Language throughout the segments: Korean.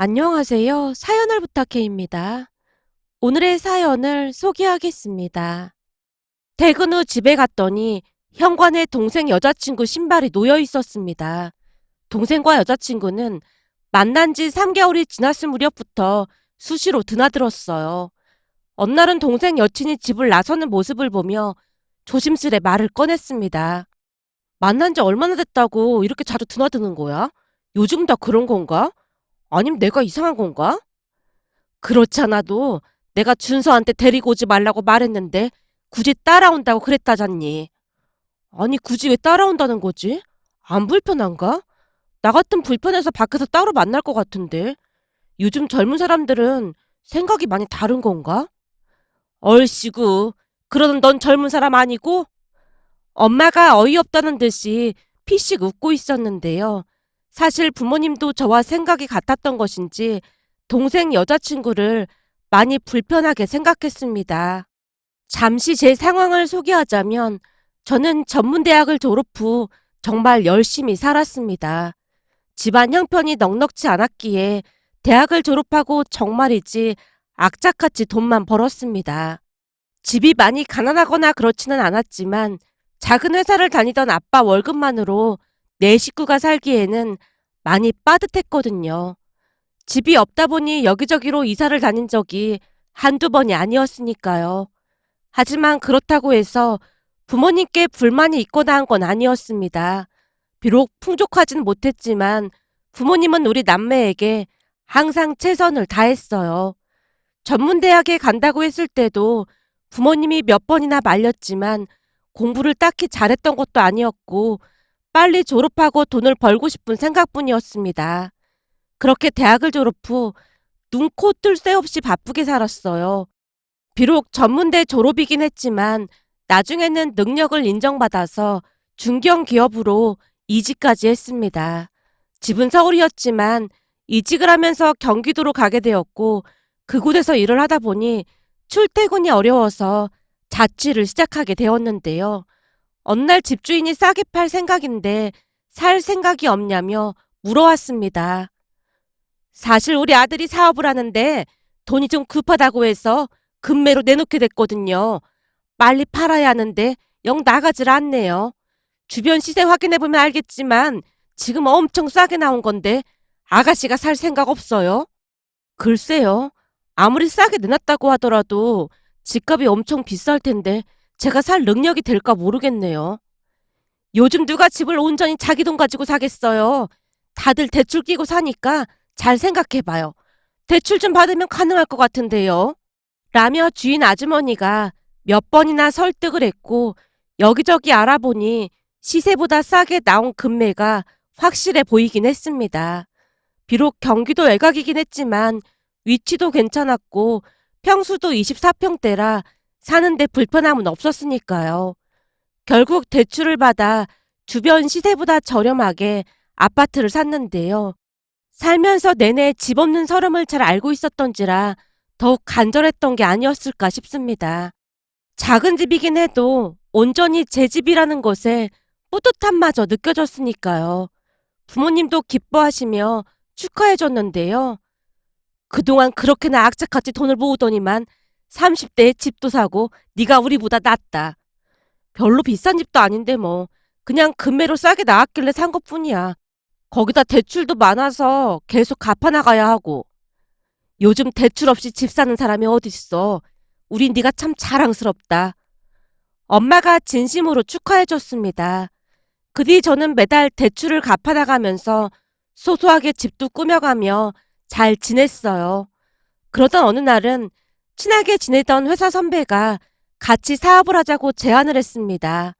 안녕하세요. 사연을 부탁해입니다. 오늘의 사연을 소개하겠습니다. 퇴근 후 집에 갔더니 현관에 동생 여자친구 신발이 놓여 있었습니다. 동생과 여자친구는 만난 지 3개월이 지났을 무렵부터 수시로 드나들었어요. 어느 날은 동생 여친이 집을 나서는 모습을 보며 조심스레 말을 꺼냈습니다. 만난 지 얼마나 됐다고 이렇게 자주 드나드는 거야? 요즘 다 그런 건가? 아니면 내가 이상한 건가? 그렇지 않아도 내가 준서한테 데리고 오지 말라고 말했는데 굳이 따라온다고 그랬다잖니. 아니 굳이 왜 따라온다는 거지? 안 불편한가? 나 같으면 불편해서 밖에서 따로 만날 것 같은데. 요즘 젊은 사람들은 생각이 많이 다른 건가? 얼씨구, 그러는 넌 젊은 사람 아니고? 엄마가 어이없다는 듯이 피식 웃고 있었는데요. 사실 부모님도 저와 생각이 같았던 것인지 동생 여자친구를 많이 불편하게 생각했습니다. 잠시 제 상황을 소개하자면 저는 전문대학을 졸업 후 정말 열심히 살았습니다. 집안 형편이 넉넉지 않았기에 대학을 졸업하고 정말이지 악착같이 돈만 벌었습니다. 집이 많이 가난하거나 그렇지는 않았지만 작은 회사를 다니던 아빠 월급만으로 네 식구가 살기에는 많이 빠듯했거든요. 집이 없다 보니 여기저기로 이사를 다닌 적이 한두 번이 아니었으니까요. 하지만 그렇다고 해서 부모님께 불만이 있거나 한 건 아니었습니다. 비록 풍족하진 못했지만 부모님은 우리 남매에게 항상 최선을 다했어요. 전문대학에 간다고 했을 때도 부모님이 몇 번이나 말렸지만 공부를 딱히 잘했던 것도 아니었고 빨리 졸업하고 돈을 벌고 싶은 생각뿐이었습니다. 그렇게 대학을 졸업 후 눈코 뜰 새 없이 바쁘게 살았어요. 비록 전문대 졸업이긴 했지만 나중에는 능력을 인정받아서 중견 기업으로 이직까지 했습니다. 집은 서울이었지만 이직을 하면서 경기도로 가게 되었고 그곳에서 일을 하다 보니 출퇴근이 어려워서 자취를 시작하게 되었는데요. 어느 날 집주인이 싸게 팔 생각인데 살 생각이 없냐며 물어왔습니다. 사실 우리 아들이 사업을 하는데 돈이 좀 급하다고 해서 급매로 내놓게 됐거든요. 빨리 팔아야 하는데 영 나가질 않네요. 주변 시세 확인해보면 알겠지만 지금 엄청 싸게 나온 건데 아가씨가 살 생각 없어요? 글쎄요. 아무리 싸게 내놨다고 하더라도 집값이 엄청 비쌀 텐데 제가 살 능력이 될까 모르겠네요. 요즘 누가 집을 온전히 자기 돈 가지고 사겠어요. 다들 대출 끼고 사니까 잘 생각해봐요. 대출 좀 받으면 가능할 것 같은데요. 라며 주인 아주머니가 몇 번이나 설득을 했고 여기저기 알아보니 시세보다 싸게 나온 금매가 확실해 보이긴 했습니다. 비록 경기도 외곽이긴 했지만 위치도 괜찮았고 평수도 24평대라 사는데 불편함은 없었으니까요. 결국 대출을 받아 주변 시세보다 저렴하게 아파트를 샀는데요. 살면서 내내 집 없는 서름을 잘 알고 있었던지라 더욱 간절했던 게 아니었을까 싶습니다. 작은 집이긴 해도 온전히 제 집이라는 것에 뿌듯함마저 느껴졌으니까요. 부모님도 기뻐하시며 축하해줬는데요. 그동안 그렇게나 악착같이 돈을 모으더니만 30대에 집도 사고 네가 우리보다 낫다. 별로 비싼 집도 아닌데 뭐 그냥 금매로 싸게 나왔길래 산 것뿐이야. 거기다 대출도 많아서 계속 갚아나가야 하고. 요즘 대출 없이 집 사는 사람이 어딨어. 우린 네가 참 자랑스럽다. 엄마가 진심으로 축하해줬습니다. 그 뒤 저는 매달 대출을 갚아나가면서 소소하게 집도 꾸며가며 잘 지냈어요. 그러던 어느 날은 친하게 지내던 회사 선배가 같이 사업을 하자고 제안을 했습니다.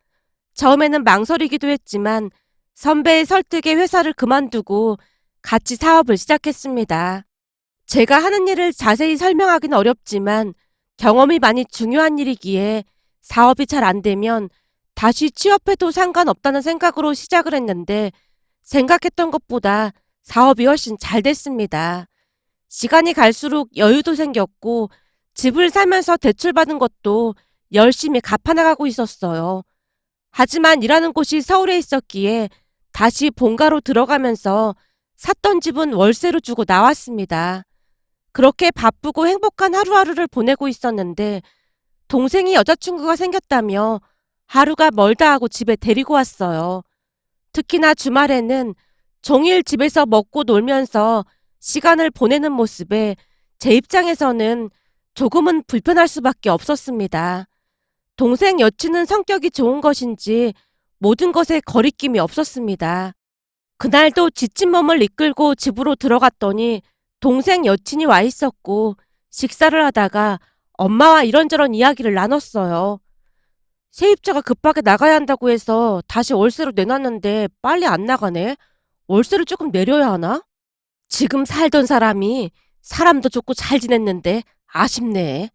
처음에는 망설이기도 했지만 선배의 설득에 회사를 그만두고 같이 사업을 시작했습니다. 제가 하는 일을 자세히 설명하기는 어렵지만 경험이 많이 중요한 일이기에 사업이 잘 안 되면 다시 취업해도 상관없다는 생각으로 시작을 했는데 생각했던 것보다 사업이 훨씬 잘 됐습니다. 시간이 갈수록 여유도 생겼고 집을 사면서 대출받은 것도 열심히 갚아나가고 있었어요. 하지만 일하는 곳이 서울에 있었기에 다시 본가로 들어가면서 샀던 집은 월세로 주고 나왔습니다. 그렇게 바쁘고 행복한 하루하루를 보내고 있었는데 동생이 여자친구가 생겼다며 하루가 멀다 하고 집에 데리고 왔어요. 특히나 주말에는 종일 집에서 먹고 놀면서 시간을 보내는 모습에 제 입장에서는 조금은 불편할 수밖에 없었습니다. 동생 여친은 성격이 좋은 것인지 모든 것에 거리낌이 없었습니다. 그날도 지친 몸을 이끌고 집으로 들어갔더니 동생 여친이 와 있었고 식사를 하다가 엄마와 이런저런 이야기를 나눴어요. 세입자가 급하게 나가야 한다고 해서 다시 월세로 내놨는데 빨리 안 나가네. 월세를 조금 내려야 하나? 지금 살던 사람이 사람도 좋고 잘 지냈는데 아쉽네.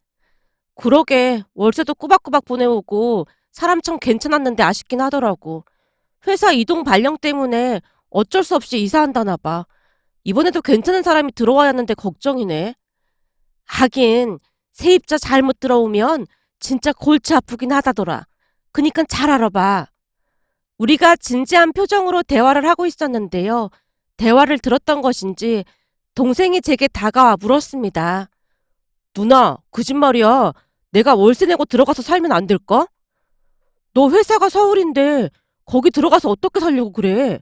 그러게 월세도 꼬박꼬박 보내오고 사람 참 괜찮았는데 아쉽긴 하더라고. 회사 이동 발령 때문에 어쩔 수 없이 이사한다나 봐. 이번에도 괜찮은 사람이 들어와야 하는데 걱정이네. 하긴 세입자 잘못 들어오면 진짜 골치 아프긴 하다더라. 그니까 잘 알아봐. 우리가 진지한 표정으로 대화를 하고 있었는데요. 대화를 들었던 것인지 동생이 제게 다가와 물었습니다. 누나, 그 집 말이야. 내가 월세 내고 들어가서 살면 안 될까? 너 회사가 서울인데 거기 들어가서 어떻게 살려고 그래?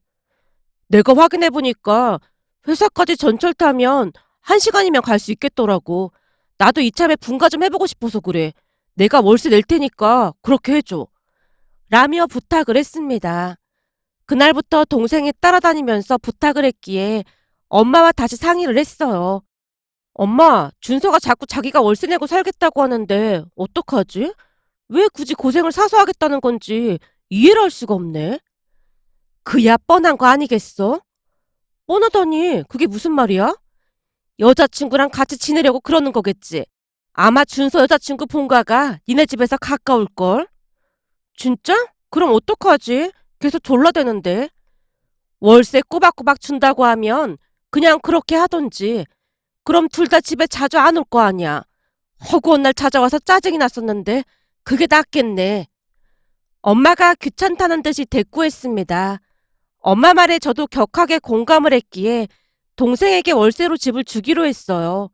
내가 확인해보니까 회사까지 전철 타면 1시간이면 갈 수 있겠더라고. 나도 이참에 분가 좀 해보고 싶어서 그래. 내가 월세 낼 테니까 그렇게 해줘. 라며 부탁을 했습니다. 그날부터 동생이 따라다니면서 부탁을 했기에 엄마와 다시 상의를 했어요. 엄마, 준서가 자꾸 자기가 월세 내고 살겠다고 하는데 어떡하지? 왜 굳이 고생을 사서 하겠다는 건지 이해를 할 수가 없네. 그야 뻔한 거 아니겠어? 뻔하다니 그게 무슨 말이야? 여자친구랑 같이 지내려고 그러는 거겠지. 아마 준서 여자친구 본가가 니네 집에서 가까울걸? 진짜? 그럼 어떡하지? 계속 졸라대는데. 월세 꼬박꼬박 준다고 하면 그냥 그렇게 하던지. 그럼 둘 다 집에 자주 안 올 거 아니야. 허구한 날 찾아와서 짜증이 났었는데 그게 낫겠네. 엄마가 귀찮다는 듯이 대꾸했습니다. 엄마 말에 저도 격하게 공감을 했기에 동생에게 월세로 집을 주기로 했어요.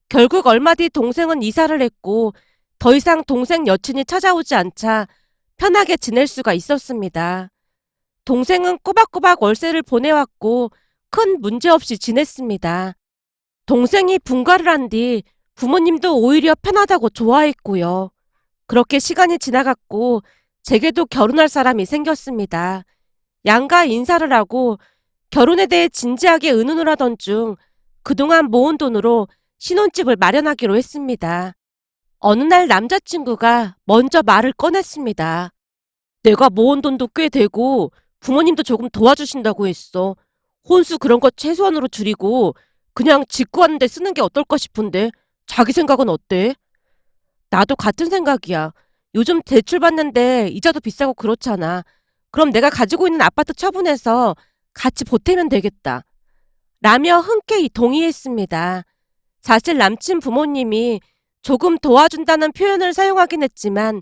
결국 얼마 뒤 동생은 이사를 했고 더 이상 동생 여친이 찾아오지 않자 편하게 지낼 수가 있었습니다. 동생은 꼬박꼬박 월세를 보내왔고 큰 문제 없이 지냈습니다. 동생이 분가를 한 뒤 부모님도 오히려 편하다고 좋아했고요. 그렇게 시간이 지나갔고 제게도 결혼할 사람이 생겼습니다. 양가 인사를 하고 결혼에 대해 진지하게 의논을 하던 중 그동안 모은 돈으로 신혼집을 마련하기로 했습니다. 어느 날 남자친구가 먼저 말을 꺼냈습니다. 내가 모은 돈도 꽤 되고 부모님도 조금 도와주신다고 했어. 혼수 그런 거 최소한으로 줄이고 그냥 직구하는 데 쓰는 게 어떨까 싶은데 자기 생각은 어때? 나도 같은 생각이야. 요즘 대출 받는데 이자도 비싸고 그렇잖아. 그럼 내가 가지고 있는 아파트 처분해서 같이 보태면 되겠다. 라며 흔쾌히 동의했습니다. 사실 남친 부모님이 조금 도와준다는 표현을 사용하긴 했지만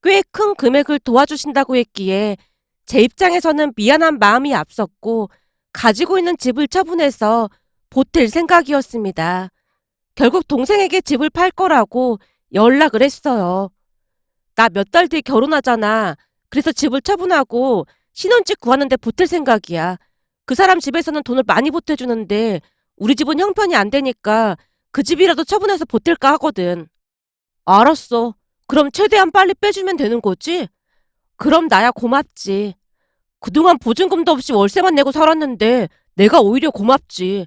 꽤 큰 금액을 도와주신다고 했기에 제 입장에서는 미안한 마음이 앞섰고 가지고 있는 집을 처분해서 보탤 생각이었습니다. 결국 동생에게 집을 팔 거라고 연락을 했어요. 나 몇 달 뒤에 결혼하잖아. 그래서 집을 처분하고 신혼집 구하는데 보탤 생각이야. 그 사람 집에서는 돈을 많이 보태주는데 우리 집은 형편이 안 되니까 그 집이라도 처분해서 보탤까 하거든. 알았어. 그럼 최대한 빨리 빼주면 되는 거지? 그럼 나야 고맙지. 그동안 보증금도 없이 월세만 내고 살았는데 내가 오히려 고맙지.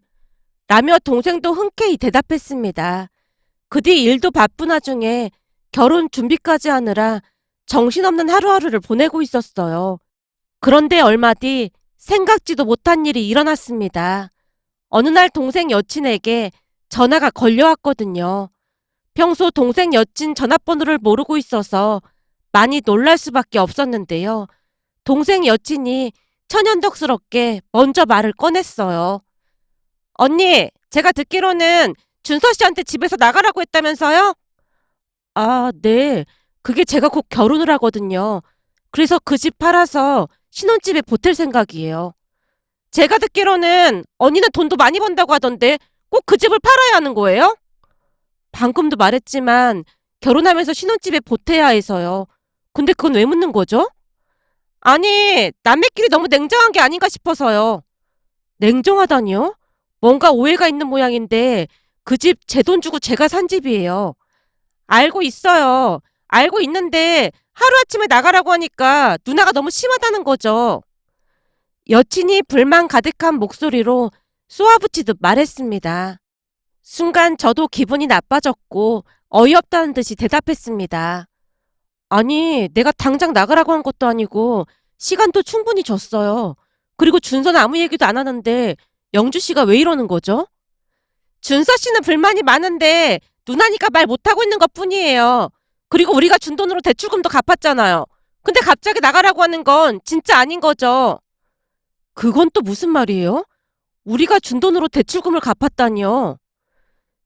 라며 동생도 흔쾌히 대답했습니다. 그 뒤 일도 바쁜 와중에 결혼 준비까지 하느라 정신없는 하루하루를 보내고 있었어요. 그런데 얼마 뒤 생각지도 못한 일이 일어났습니다. 어느 날 동생 여친에게 전화가 걸려왔거든요. 평소 동생 여친 전화번호를 모르고 있어서 많이 놀랄 수밖에 없었는데요. 동생 여친이 천연덕스럽게 먼저 말을 꺼냈어요. 언니, 제가 듣기로는 준서 씨한테 집에서 나가라고 했다면서요? 아, 네. 그게 제가 곧 결혼을 하거든요. 그래서 그 집 팔아서 신혼집에 보탤 생각이에요. 제가 듣기로는 언니는 돈도 많이 번다고 하던데 꼭 그 집을 팔아야 하는 거예요? 방금도 말했지만 결혼하면서 신혼집에 보태야 해서요. 근데 그건 왜 묻는 거죠? 아니, 남매끼리 너무 냉정한 게 아닌가 싶어서요. 냉정하다니요? 뭔가 오해가 있는 모양인데 그 집 제 돈 주고 제가 산 집이에요. 알고 있어요. 알고 있는데 하루아침에 나가라고 하니까 누나가 너무 심하다는 거죠. 여친이 불만 가득한 목소리로 쏘아붙이듯 말했습니다. 순간 저도 기분이 나빠졌고 어이없다는 듯이 대답했습니다. 아니, 내가 당장 나가라고 한 것도 아니고 시간도 충분히 줬어요. 그리고 준서는 아무 얘기도 안 하는데 영주 씨가 왜 이러는 거죠? 준서 씨는 불만이 많은데 누나니까 말 못하고 있는 것뿐이에요. 그리고 우리가 준 돈으로 대출금도 갚았잖아요. 근데 갑자기 나가라고 하는 건 진짜 아닌 거죠. 그건 또 무슨 말이에요? 우리가 준 돈으로 대출금을 갚았다니요.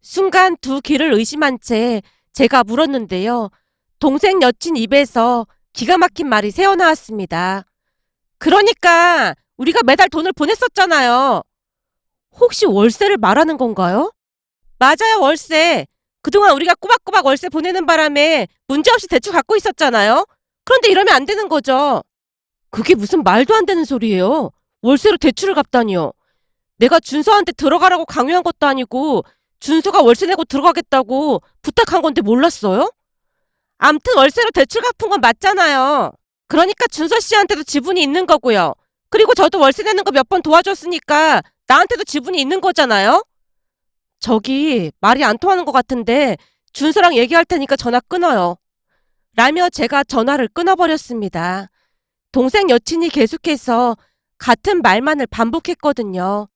순간 두 귀를 의심한 채 제가 물었는데요. 동생 여친 입에서 기가 막힌 말이 새어나왔습니다. 그러니까 우리가 매달 돈을 보냈었잖아요. 혹시 월세를 말하는 건가요? 맞아요, 월세. 그동안 우리가 꼬박꼬박 월세 보내는 바람에 문제없이 대출 갖고 있었잖아요. 그런데 이러면 안 되는 거죠. 그게 무슨 말도 안 되는 소리예요. 월세로 대출을 갚다니요. 내가 준서한테 들어가라고 강요한 것도 아니고 준서가 월세 내고 들어가겠다고 부탁한 건데 몰랐어요? 암튼 월세로 대출 갚은 건 맞잖아요. 그러니까 준서 씨한테도 지분이 있는 거고요. 그리고 저도 월세 내는 거 몇 번 도와줬으니까 나한테도 지분이 있는 거잖아요. 저기 말이 안 통하는 것 같은데 준서랑 얘기할 테니까 전화 끊어요. 라며 제가 전화를 끊어버렸습니다. 동생 여친이 계속해서 같은 말만을 반복했거든요.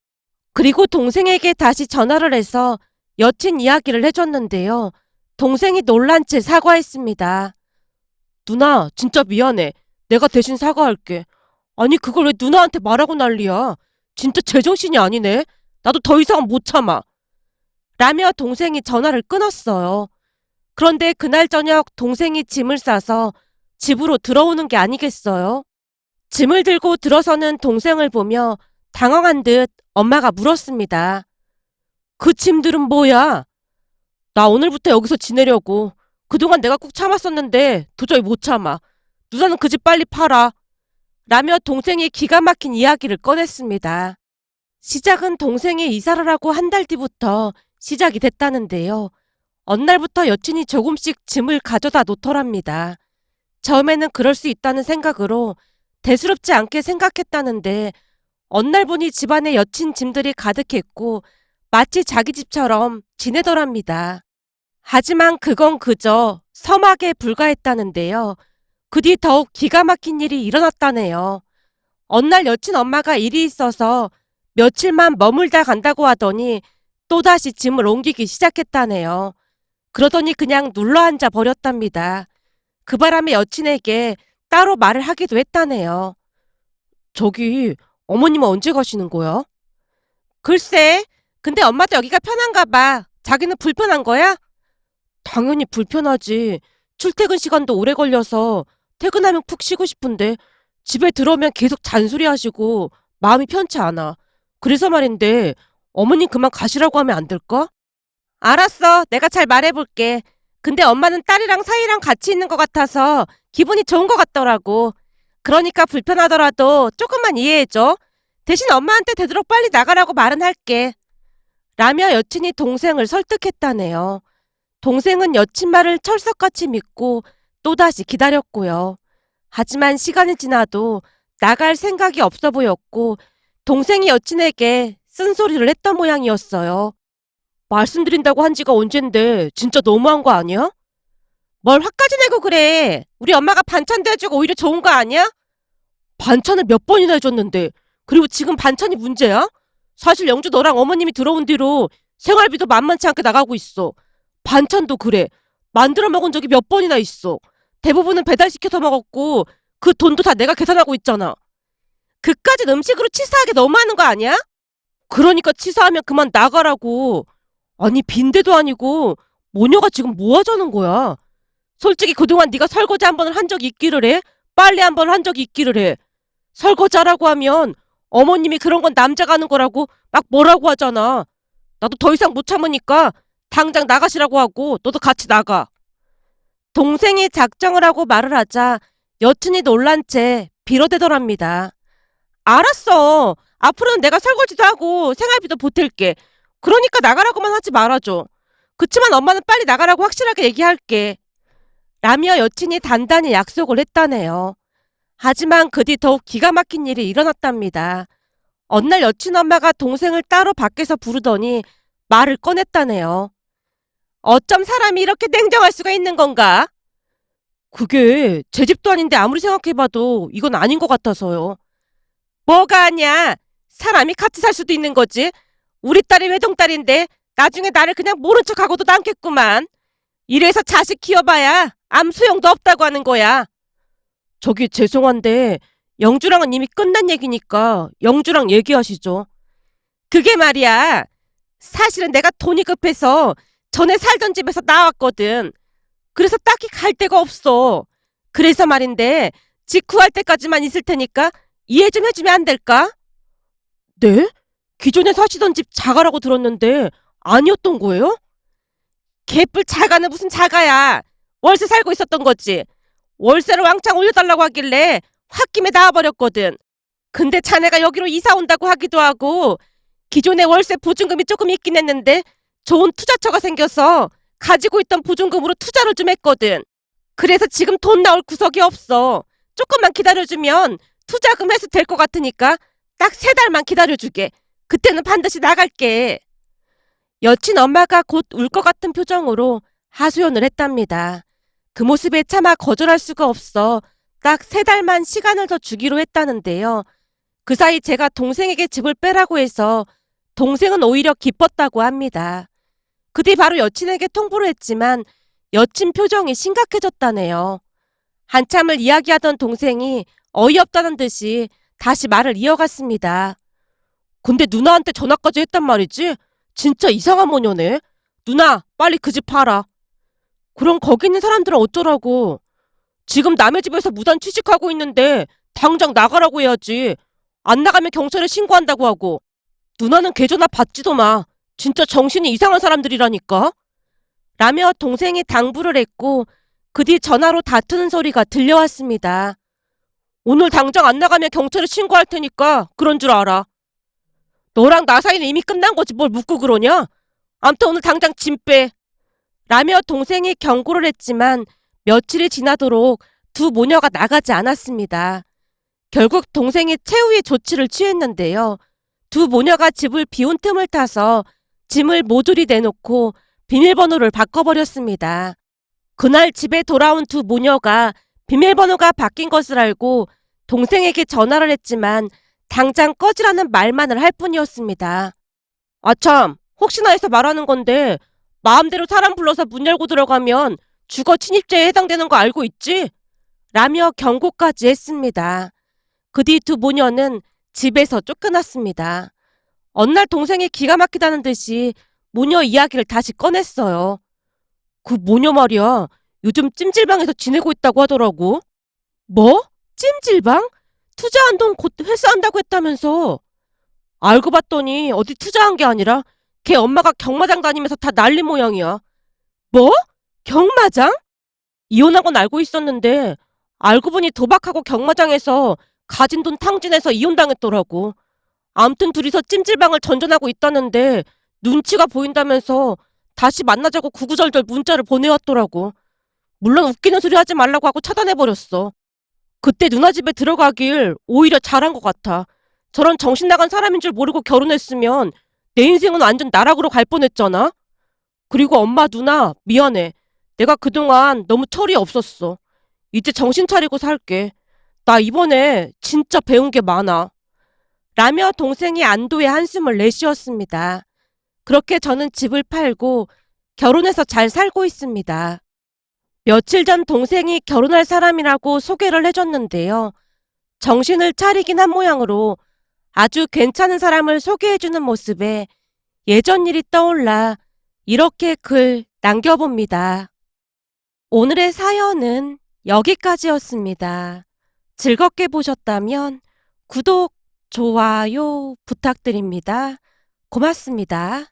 그리고 동생에게 다시 전화를 해서 여친 이야기를 해줬는데요. 동생이 놀란 채 사과했습니다. 누나, 진짜 미안해. 내가 대신 사과할게. 아니, 그걸 왜 누나한테 말하고 난리야. 진짜 제정신이 아니네. 나도 더 이상은 못 참아. 라며 동생이 전화를 끊었어요. 그런데 그날 저녁 동생이 짐을 싸서 집으로 들어오는 게 아니겠어요? 짐을 들고 들어서는 동생을 보며 당황한 듯 엄마가 물었습니다. 그 짐들은 뭐야? 나 오늘부터 여기서 지내려고. 그동안 내가 꾹 참았었는데 도저히 못 참아. 누나는 그 집 빨리 팔아. 라며 동생이 기가 막힌 이야기를 꺼냈습니다. 시작은 동생이 이사를 하고 한 달 뒤부터 시작이 됐다는데요. 어느 날부터 여친이 조금씩 짐을 가져다 놓더랍니다. 처음에는 그럴 수 있다는 생각으로 대수롭지 않게 생각했다는데 어느 날 보니 집안에 여친 짐들이 가득했고 마치 자기 집처럼 지내더랍니다. 하지만 그건 그저 서막에 불과했다는데요. 그 뒤 더욱 기가 막힌 일이 일어났다네요. 어느 날 여친 엄마가 일이 있어서 며칠만 머물다 간다고 하더니 또다시 짐을 옮기기 시작했다네요. 그러더니 그냥 눌러앉아 버렸답니다. 그 바람에 여친에게 따로 말을 하기도 했다네요. 저기, 어머님은 언제 가시는 거야? 글쎄, 근데 엄마도 여기가 편한가 봐. 자기는 불편한 거야? 당연히 불편하지. 출퇴근 시간도 오래 걸려서 퇴근하면 푹 쉬고 싶은데 집에 들어오면 계속 잔소리 하시고 마음이 편치 않아. 그래서 말인데 어머님 그만 가시라고 하면 안 될까? 알았어. 내가 잘 말해볼게. 근데 엄마는 딸이랑 사이랑 같이 있는 것 같아서 기분이 좋은 것 같더라고. 그러니까 불편하더라도 조금만 이해해줘. 대신 엄마한테 되도록 빨리 나가라고 말은 할게. 라며 여친이 동생을 설득했다네요. 동생은 여친 말을 철석같이 믿고 또다시 기다렸고요. 하지만 시간이 지나도 나갈 생각이 없어 보였고 동생이 여친에게 쓴소리를 했던 모양이었어요. 말씀드린다고 한 지가 언젠데 진짜 너무한 거 아니야? 뭘 화까지 내고 그래. 우리 엄마가 반찬도 해주고 오히려 좋은 거 아니야? 반찬을 몇 번이나 해줬는데 그리고 지금 반찬이 문제야? 사실 영주 너랑 어머님이 들어온 뒤로 생활비도 만만치 않게 나가고 있어. 반찬도 그래. 만들어 먹은 적이 몇 번이나 있어. 대부분은 배달시켜서 먹었고 그 돈도 다 내가 계산하고 있잖아. 그까짓 음식으로 치사하게 너무하는 거 아니야? 그러니까 치사하면 그만 나가라고. 아니 빈대도 아니고 모녀가 지금 뭐 하자는 거야? 솔직히 그동안 네가 설거지 한 번을 한 적이 있기를 해? 빨래 한 번을 한 적이 있기를 해? 설거지하라고 하면 어머님이 그런 건 남자가 하는 거라고 막 뭐라고 하잖아. 나도 더 이상 못 참으니까 당장 나가시라고 하고 너도 같이 나가. 동생이 작정을 하고 말을 하자 여친이 놀란 채 빌어대더랍니다. 알았어. 앞으로는 내가 설거지도 하고 생활비도 보탤게. 그러니까 나가라고만 하지 말아줘. 그치만 엄마는 빨리 나가라고 확실하게 얘기할게. 라며 여친이 단단히 약속을 했다네요. 하지만 그 뒤 더욱 기가 막힌 일이 일어났답니다. 어느 날 여친 엄마가 동생을 따로 밖에서 부르더니 말을 꺼냈다네요. 어쩜 사람이 이렇게 냉정할 수가 있는 건가? 그게 제 집도 아닌데 아무리 생각해봐도 이건 아닌 것 같아서요. 뭐가 아니야. 사람이 같이 살 수도 있는 거지. 우리 딸이 외동딸인데 나중에 나를 그냥 모른 척하고도 남겠구만. 이래서 자식 키워봐야 아무 소용도 없다고 하는 거야. 저기 죄송한데 영주랑은 이미 끝난 얘기니까 영주랑 얘기하시죠. 그게 말이야. 사실은 내가 돈이 급해서 전에 살던 집에서 나왔거든. 그래서 딱히 갈 데가 없어. 그래서 말인데 집 구할 때까지만 있을 테니까 이해 좀 해주면 안 될까? 네? 기존에 사시던 집 자가라고 들었는데 아니었던 거예요? 개뿔 자가는 무슨 자가야. 월세 살고 있었던 거지. 월세를 왕창 올려달라고 하길래 홧김에 나와버렸거든. 근데 자네가 여기로 이사 온다고 하기도 하고 기존에 월세 보증금이 조금 있긴 했는데 좋은 투자처가 생겨서 가지고 있던 보증금으로 투자를 좀 했거든. 그래서 지금 돈 나올 구석이 없어. 조금만 기다려주면 투자금 회수 될 것 같으니까 딱 3달만 기다려주게. 그때는 반드시 나갈게. 여친 엄마가 곧 울 것 같은 표정으로 하소연을 했답니다. 그 모습에 차마 거절할 수가 없어 딱 3달만 시간을 더 주기로 했다는데요. 그 사이 제가 동생에게 집을 빼라고 해서 동생은 오히려 기뻤다고 합니다. 그 뒤 바로 여친에게 통보를 했지만 여친 표정이 심각해졌다네요. 한참을 이야기하던 동생이 어이없다는 듯이 다시 말을 이어갔습니다. 근데 누나한테 전화까지 했단 말이지? 진짜 이상한 모녀네. 누나, 빨리 그 집 팔아. 그럼 거기 있는 사람들은 어쩌라고. 지금 남의 집에서 무단 취직하고 있는데 당장 나가라고 해야지. 안 나가면 경찰에 신고한다고 하고. 누나는 계좌나 받지도 마. 진짜 정신이 이상한 사람들이라니까. 라며 동생이 당부를 했고 그 뒤 전화로 다투는 소리가 들려왔습니다. 오늘 당장 안 나가면 경찰에 신고할 테니까 그런 줄 알아. 너랑 나 사이는 이미 끝난 거지 뭘 묻고 그러냐? 암튼 오늘 당장 짐 빼. 라며 동생이 경고를 했지만 며칠이 지나도록 두 모녀가 나가지 않았습니다. 결국 동생이 최후의 조치를 취했는데요. 두 모녀가 집을 비운 틈을 타서 짐을 모조리 내놓고 비밀번호를 바꿔버렸습니다. 그날 집에 돌아온 두 모녀가 비밀번호가 바뀐 것을 알고 동생에게 전화를 했지만 당장 꺼지라는 말만을 할 뿐이었습니다. 아참, 혹시나 해서 말하는 건데 마음대로 사람 불러서 문 열고 들어가면 주거 침입죄에 해당되는 거 알고 있지? 라며 경고까지 했습니다. 그 뒤 두 모녀는 집에서 쫓겨났습니다. 어느 날 동생이 기가 막히다는 듯이 모녀 이야기를 다시 꺼냈어요. 그 모녀 말이야. 요즘 찜질방에서 지내고 있다고 하더라고. 뭐? 찜질방? 투자한 돈 곧 회수한다고 했다면서. 알고 봤더니 어디 투자한 게 아니라 걔 엄마가 경마장 다니면서 다 날린 모양이야. 뭐? 경마장? 이혼한 건 알고 있었는데 알고 보니 도박하고 경마장에서 가진 돈 탕진해서 이혼당했더라고. 암튼 둘이서 찜질방을 전전하고 있다는데 눈치가 보인다면서 다시 만나자고 구구절절 문자를 보내왔더라고. 물론 웃기는 소리 하지 말라고 하고 차단해버렸어. 그때 누나 집에 들어가길 오히려 잘한 것 같아. 저런 정신 나간 사람인 줄 모르고 결혼했으면 내 인생은 완전 나락으로 갈 뻔했잖아. 그리고 엄마 누나 미안해. 내가 그동안 너무 철이 없었어. 이제 정신 차리고 살게. 나 이번에 진짜 배운 게 많아. 라며 동생이 안도의 한숨을 내쉬었습니다. 그렇게 저는 집을 팔고 결혼해서 잘 살고 있습니다. 며칠 전 동생이 결혼할 사람이라고 소개를 해줬는데요. 정신을 차리긴 한 모양으로 아주 괜찮은 사람을 소개해주는 모습에 예전 일이 떠올라 이렇게 글 남겨봅니다. 오늘의 사연은 여기까지였습니다. 즐겁게 보셨다면 구독, 좋아요 부탁드립니다. 고맙습니다.